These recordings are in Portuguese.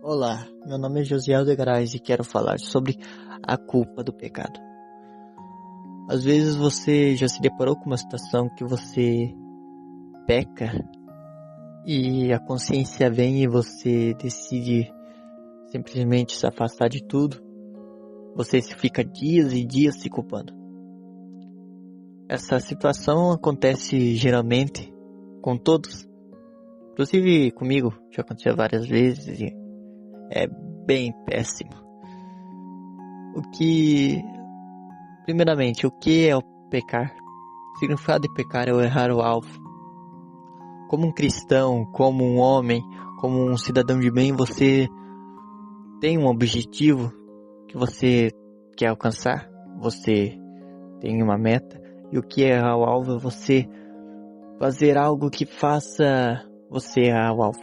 Olá, meu nome é Josiel de Garais e quero falar sobre a culpa do pecado. Às vezes você já se deparou com uma situação que você peca e a consciência vem e você decide simplesmente se afastar de tudo. Você fica dias e dias se culpando. Essa situação acontece geralmente com todos, inclusive comigo, já aconteceu várias vezes e é bem péssimo. Primeiramente, o que é o pecar? O significado de pecar é o errar o alvo. Como um cristão, como um homem, como um cidadão de bem, você tem um objetivo que você quer alcançar, você tem uma meta, e o que é errar o alvo é você fazer algo que faça você errar o alvo,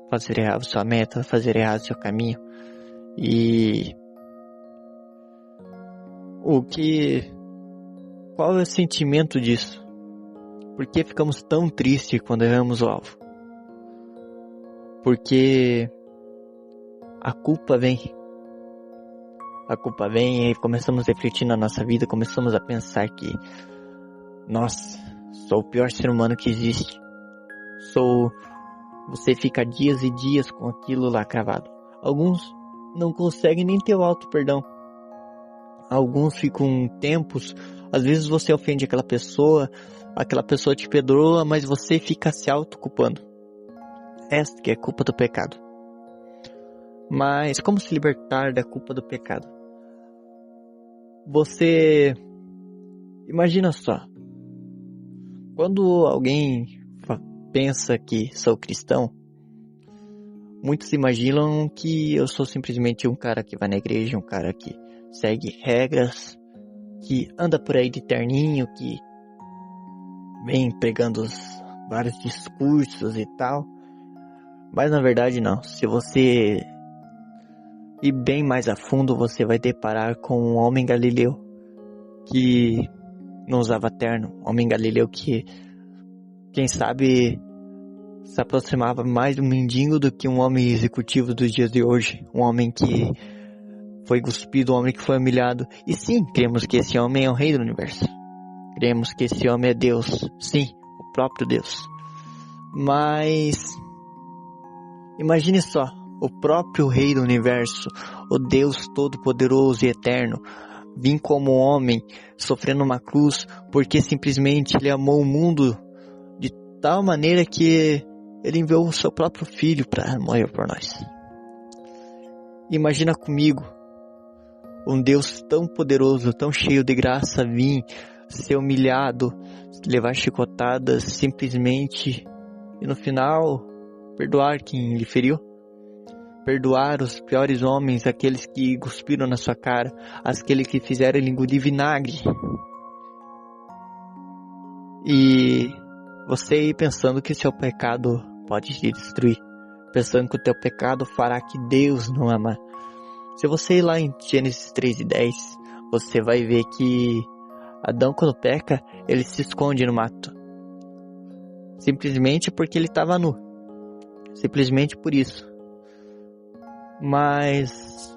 fazer errar a sua meta, fazer errar o seu caminho. E qual é o sentimento disso? Por que ficamos tão tristes quando erramos o alvo? Porque a culpa vem e começamos a refletir na nossa vida, começamos a pensar que, nossa, sou o pior ser humano que existe. Você fica dias e dias com aquilo lá cravado. Alguns não conseguem nem ter o auto-perdão. Alguns ficam tempos, às vezes você ofende aquela pessoa te perdoa, mas você fica se auto-culpando. Esta que é a culpa do pecado. Mas como se libertar da culpa do pecado? Você imagina só, quando alguém pensa que sou cristão, muitos imaginam que eu sou simplesmente um cara que vai na igreja, um cara que segue regras, que anda por aí de terninho, que vem pregando vários discursos e tal. Mas na verdade não. Se você ir bem mais a fundo, você vai deparar com um homem galileu que não usava terno. Um homem galileu que, quem sabe, se aproximava mais de um mendigo do que um homem executivo dos dias de hoje. Um homem que foi cuspido, um homem que foi humilhado. E sim, cremos que esse homem é o rei do universo. Cremos que esse homem é Deus. Sim, o próprio Deus. Mas imagine só, o próprio rei do universo, o Deus todo-poderoso e eterno, vim como homem, sofrendo uma cruz, porque simplesmente ele amou o mundo de tal maneira que ele enviou o seu próprio filho para morrer por nós. Imagina comigo, um Deus tão poderoso, tão cheio de graça, vir ser humilhado, levar chicotadas simplesmente e no final perdoar quem lhe feriu, perdoar os piores homens, aqueles que cuspiram na sua cara, aqueles que fizeram ele engolir vinagre. E você aí pensando que seu pecado pode te destruir, pensando que o teu pecado fará que Deus não ama. Se você ir lá em Gênesis 3:10, você vai ver que Adão, quando peca, ele se esconde no mato. Simplesmente porque ele estava nu. Simplesmente por isso. Mas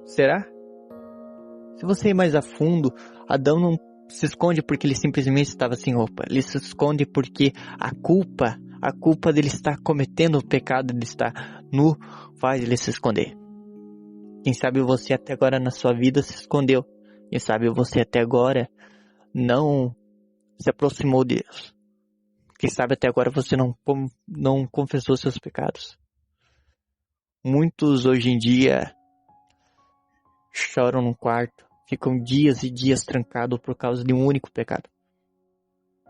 será? Se você ir mais a fundo, Adão não se esconde porque ele simplesmente estava sem roupa. Ele se esconde porque a culpa dele estar cometendo o pecado, de estar nu, faz ele se esconder. Quem sabe você até agora na sua vida se escondeu. Quem sabe você até agora não se aproximou de Deus. Quem sabe até agora você não confessou seus pecados. Muitos hoje em dia choram no quarto, ficam dias e dias trancados por causa de um único pecado.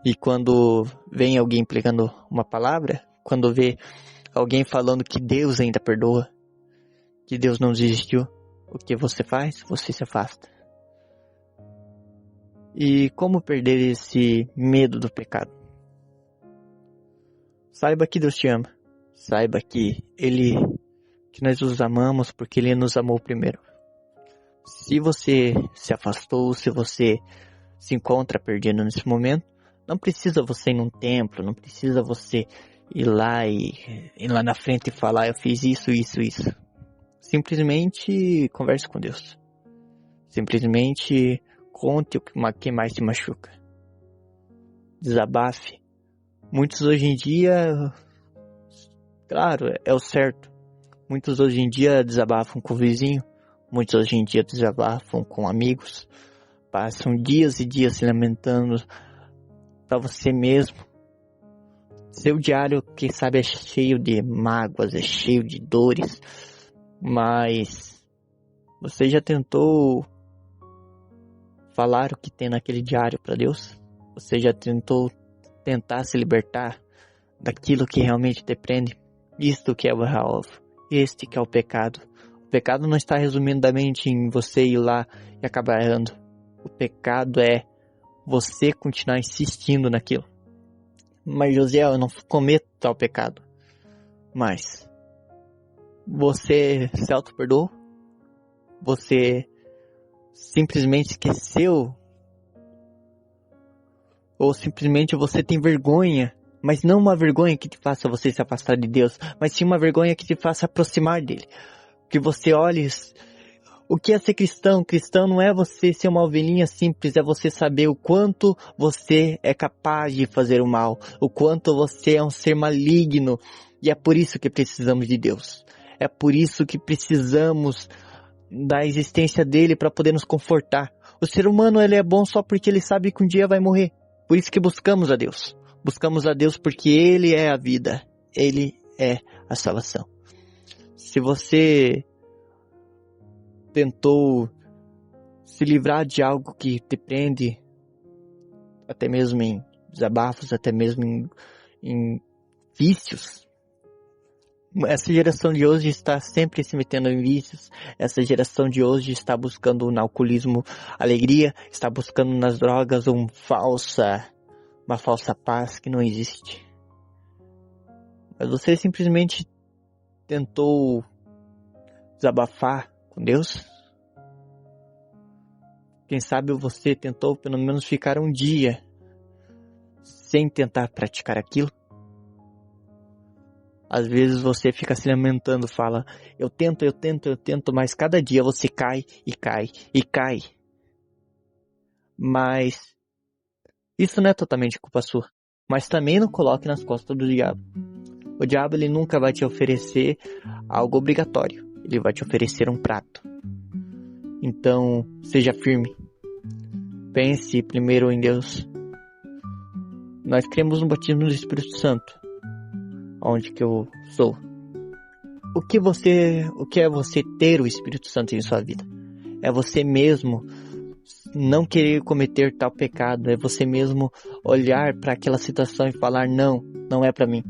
E quando vem alguém pregando uma palavra, quando vê alguém falando que Deus ainda perdoa, que Deus não desistiu, o que você faz? Você se afasta. E como perder esse medo do pecado? Saiba que Deus te ama. Saiba que nós os amamos porque Ele nos amou primeiro. Se você se afastou, se você se encontra perdido nesse momento, não precisa você ir num templo, não precisa você ir lá na frente e falar, eu fiz isso. Simplesmente converse com Deus. Simplesmente conte o que mais te machuca. Desabafe. Muitos hoje em dia, claro, é o certo. Muitos hoje em dia desabafam com o vizinho. Muitos hoje em dia desabafam com amigos. Passam dias e dias se lamentando para você mesmo. Seu diário, quem sabe, é cheio de mágoas, é cheio de dores. Mas você já tentou falar o que tem naquele diário para Deus? Você já tentar se libertar daquilo que realmente te prende? Isto que é o real, este que é o pecado. O pecado não está resumidamente em você ir lá e acabar errando. O pecado é você continuar insistindo naquilo. Mas Josiel, eu não cometo tal pecado. Mas você se auto-perdoou? Você simplesmente esqueceu? Ou simplesmente você tem vergonha? Mas não uma vergonha que te faça você se afastar de Deus, mas sim uma vergonha que te faça aproximar dele. Que você olhe... O que é ser cristão? Cristão não é você ser uma ovelhinha simples, é você saber o quanto você é capaz de fazer o mal, o quanto você é um ser maligno, e é por isso que precisamos de Deus. É por isso que precisamos da existência dele para poder nos confortar. O ser humano, ele é bom só porque ele sabe que um dia vai morrer. Por isso que buscamos a Deus. Buscamos a Deus porque ele é a vida, ele é a salvação. Se você tentou se livrar de algo que te prende, até mesmo em desabafos, até mesmo em vícios. Essa geração de hoje está sempre se metendo em vícios. Essa geração de hoje está buscando no alcoolismo alegria, está buscando nas drogas uma falsa paz que não existe. Mas você simplesmente tentou desabafar com Deus? Quem sabe você tentou pelo menos ficar um dia sem tentar praticar aquilo? Às vezes você fica se lamentando, fala, eu tento, mas cada dia você cai e cai e cai. Mas isso não é totalmente culpa sua. Mas também não coloque nas costas do diabo. O diabo, ele nunca vai te oferecer algo obrigatório. Ele vai te oferecer um prato. Então, seja firme. Pense primeiro em Deus. Nós cremos no batismo do Espírito Santo. Onde que eu sou? O que é você ter o Espírito Santo em sua vida? É você mesmo não querer cometer tal pecado. É você mesmo olhar para aquela situação e falar, não é para mim.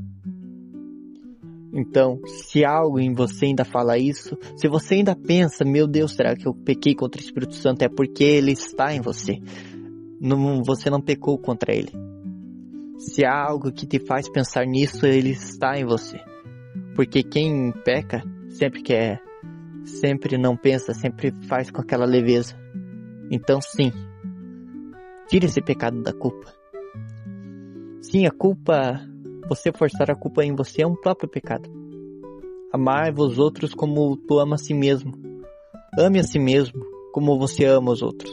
Então, se algo em você ainda fala isso, se você ainda pensa, meu Deus, será que eu pequei contra o Espírito Santo? É porque ele está em você. Você não pecou contra ele. Se há algo que te faz pensar nisso, ele está em você. Porque quem peca sempre não pensa, sempre faz com aquela leveza. Então sim, tire esse pecado da culpa. Sim, a culpa, você forçar a culpa em você é um próprio pecado. Amar-vos outros como tu ama a si mesmo. Ame a si mesmo como você ama os outros.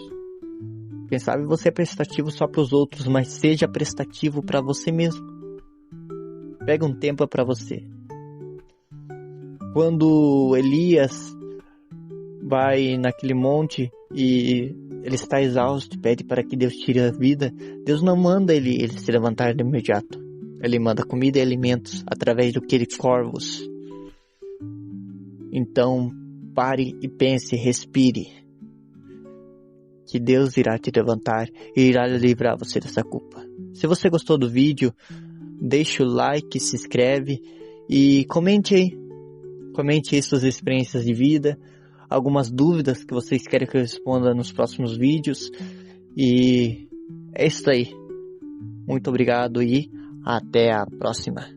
Quem sabe você é prestativo só para os outros, mas seja prestativo para você mesmo. Pega um tempo para você. Quando Elias vai naquele monte e ele está exausto, pede para que Deus tire a vida, Deus não manda ele se levantar de imediato. Ele manda comida e alimentos através do que ele corvos. Então, pare e pense, respire. Que Deus irá te levantar e irá livrar você dessa culpa. Se você gostou do vídeo, deixe o like, se inscreve e comente aí. Comente aí suas experiências de vida, algumas dúvidas que vocês querem que eu responda nos próximos vídeos. E é isso aí. Muito obrigado e até a próxima.